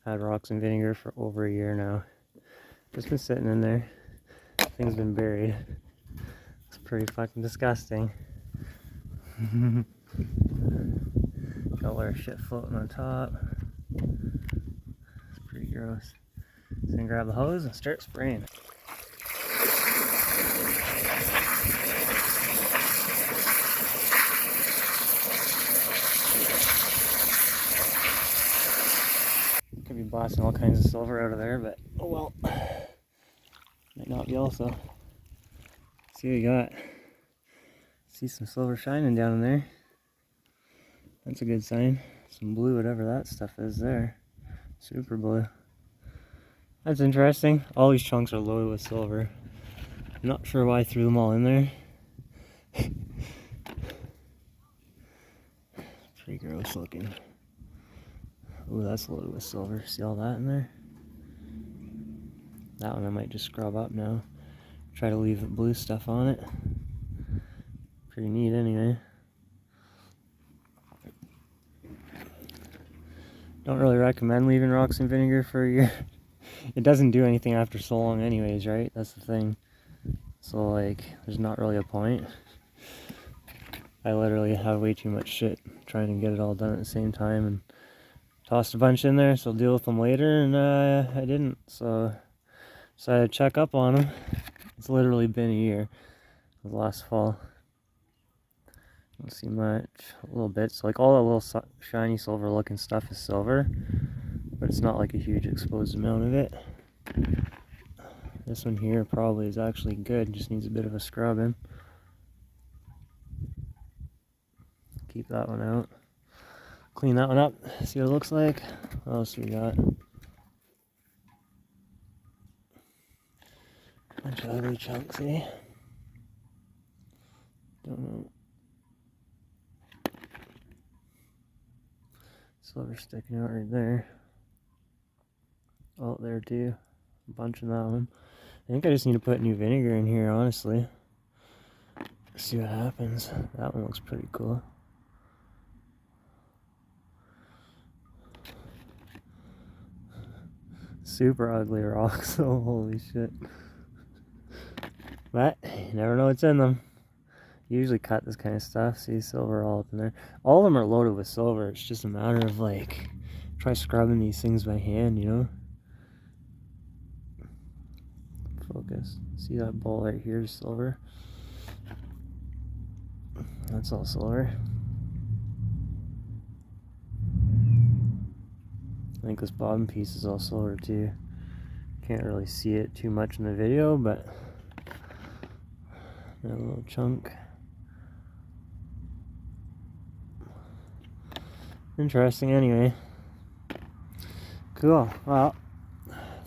Had rocks and vinegar for over a year now. Just been sitting in there. Thing's been buried. It's pretty fucking disgusting. Got all our shit floating on top. It's pretty gross. So gonna grab the hose and start spraying. Could be blasting all kinds of silver out of there, but oh well. Might not be also. See what we got. See some silver shining down in there. That's a good sign. Some blue, whatever that stuff is there. Super blue. That's interesting. All these chunks are loaded with silver. I'm not sure why I threw them all in there. Pretty gross looking. Ooh, that's loaded with silver. See all that in there? That one I might just scrub up now. Try to leave the blue stuff on it. Pretty neat anyway. Don't really recommend leaving rocks and vinegar for a year. It doesn't do anything after so long anyways, right? That's the thing. So like, there's not really a point. I literally have way too much shit trying to get it all done at the same time, and tossed a bunch in there, so I'll deal with them later, and I didn't, so decided to check up on them. It's literally been a year. It was last fall. Don't see much, a little bit. So like all that little shiny silver looking stuff is silver, but it's not like a huge exposed amount of it. This one here probably is actually good, just needs a bit of a scrubbing. Keep that one out. Clean that one up, see what it looks like. What else we got? Bunch of ugly chunks, eh? Don't know. Silver sticking out right there. Oh, there too. A bunch of that one. I think I just need to put new vinegar in here, honestly. See what happens. That one looks pretty cool. Super ugly rocks, oh holy shit. But you never know what's in them. Usually cut this kind of stuff. See, silver all up in there. All of them are loaded with silver. It's just a matter of like, try scrubbing these things by hand, you know? Focus. See that bowl right here is silver? That's all silver. I think this bottom piece is all silver too. Can't really see it too much in the video, but a little chunk. Interesting anyway. Cool. Well,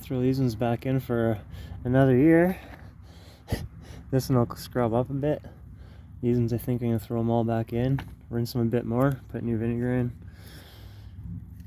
throw these ones back in for another year. This one will scrub up a bit. These ones I think I'm going to throw them all back in. Rinse them a bit more. Put new vinegar in.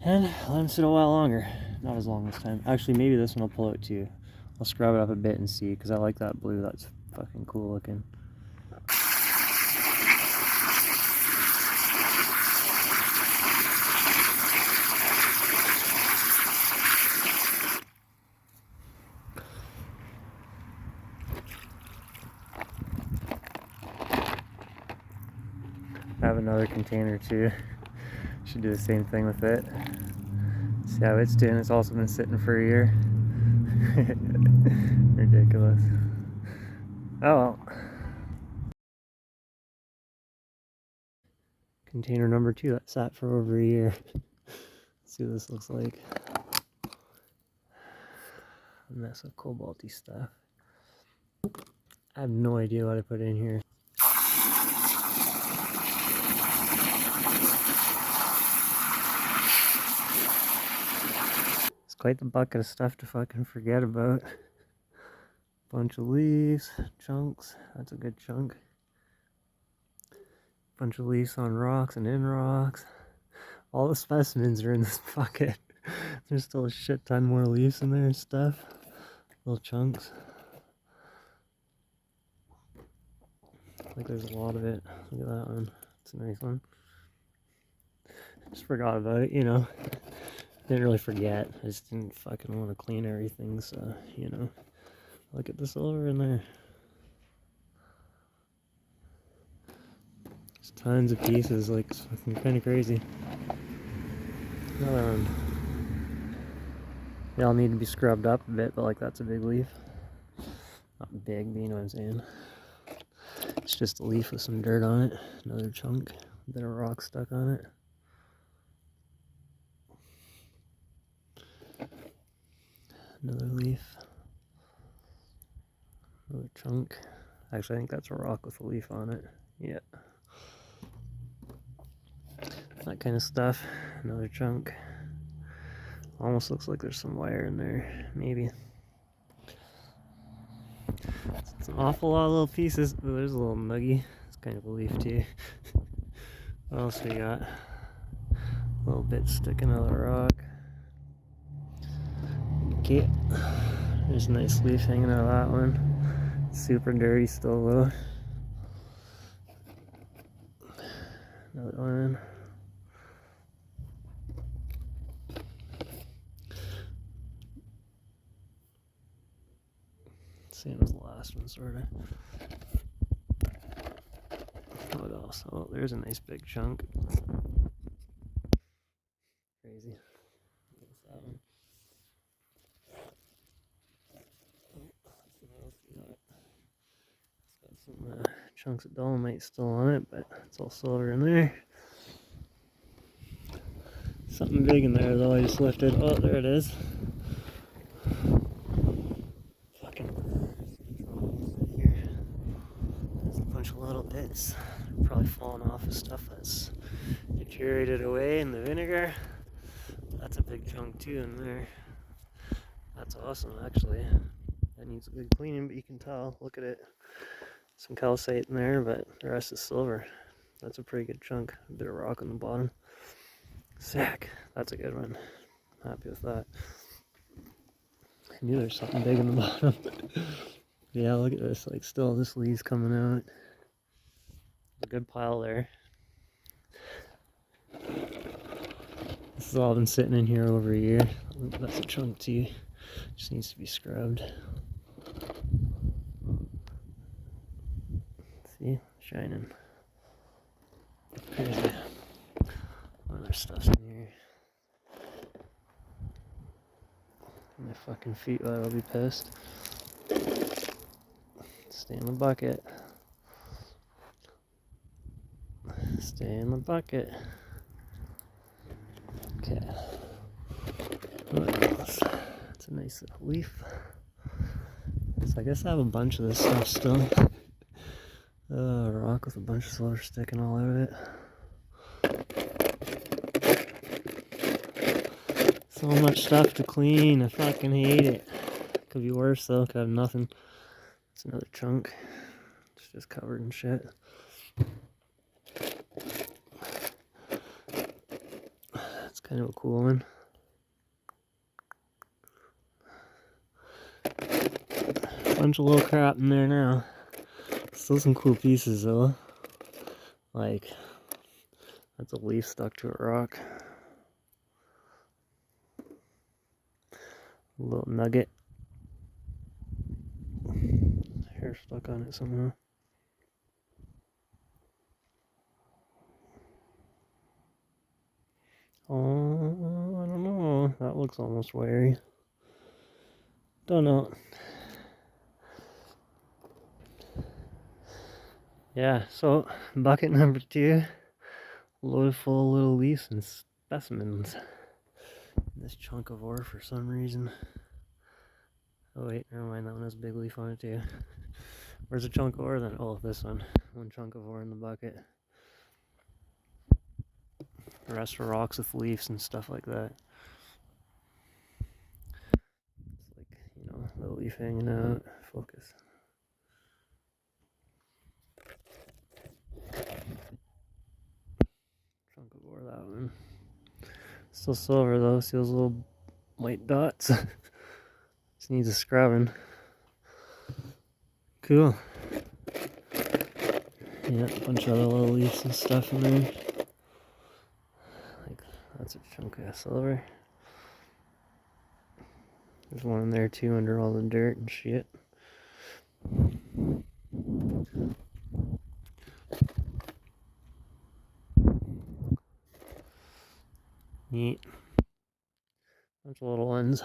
And let them sit a while longer. Not as long this time. Actually, maybe this one I'll pull out too. I'll scrub it up a bit and see, because I like that blue. That's fucking cool looking. I have another container too. Should do the same thing with it. See how it's doing. It's also been sitting for a year. Ridiculous. Oh well. Container number 2 that sat for over a year. Let's see what this looks like. A mess of cobalty stuff. I have no idea what I put in here. It's quite the bucket of stuff to fucking forget about. Bunch of leaves, chunks. That's a good chunk. Bunch of leaves on rocks and in rocks. All the specimens are in this bucket. There's still a shit ton more leaves in there and stuff. Little chunks. Like there's a lot of it. Look at that one. It's a nice one. Just forgot about it, you know. Didn't really forget. I just didn't fucking want to clean everything, so, you know. Look at the silver in there. There's tons of pieces, like, it's fucking kind of crazy. Another one. They all need to be scrubbed up a bit, but like that's a big leaf. Not big, but you know what I'm saying. It's just a leaf with some dirt on it. Another chunk. A bit of rock stuck on it. Another leaf. Another chunk. Actually, I think that's a rock with a leaf on it. Yeah. That kind of stuff. Another chunk. Almost looks like there's some wire in there. Maybe. It's an awful lot of little pieces. Oh, there's a little nuggy. It's kind of a leaf too. What else we got? A little bit sticking out of the rock. Okay. There's a nice leaf hanging out of that one. Super dirty still though. Another one. Same as the last one, sort of. What else? Oh, there's a nice big chunk. Crazy. What's that one? What else we got? It's got some chunks of dolomite still on it, but it's all silver in there. Something big in there though, I just lifted. Oh, there it is. There's a bunch of little bits. Probably falling off of stuff that's deteriorated away in the vinegar. That's a big chunk too in there. That's awesome actually. That needs a good cleaning, but you can tell. Look at it. Some calcite in there, but the rest is silver. That's a pretty good chunk. A bit of rock on the bottom. Sick. That's a good one. Happy with that. I knew there's something big in the bottom. Yeah, look at this. Like, still, this leaves coming out. A good pile there. This has all been sitting in here over a year. That's a chunk too. Just needs to be scrubbed. See? Shining. Crazy. What other stuff's in here? My fucking feet, I'll be pissed. Stay in the bucket. Stay in the bucket. Okay. What else? It's a nice little leaf. So I guess I have a bunch of this stuff still. A rock with a bunch of silver sticking all out of it. So much stuff to clean. I fucking hate it. Could be worse though. Could have nothing. It's another chunk. It's just covered in shit. That's kind of a cool one. Bunch of little crap in there now. Still some cool pieces though. Like, that's a leaf stuck to a rock. A little nugget. Hair stuck on it somehow. Oh, I don't know. That looks almost wiry. Don't know. Yeah, so bucket number 2, loaded full of little leaves and specimens. This chunk of ore for some reason. Oh wait, never mind, that one has a big leaf on it too. Where's the chunk of ore then? Oh, this one. One chunk of ore in the bucket. The rest are rocks with leaves and stuff like that. It's like, you know, the leaf hanging out. Focus. Chunk of ore, that one. Still silver though, see those little white dots? Just needs a scrubbing. Cool. Yeah, a bunch of other little leaves and stuff in there. Like, that's a chunk of silver. There's one in there too under all the dirt and shit. Neat. Bunch of little ones.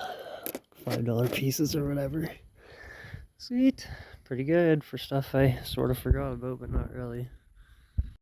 $5 pieces or whatever. Sweet. Pretty good for stuff I sort of forgot about, but not really.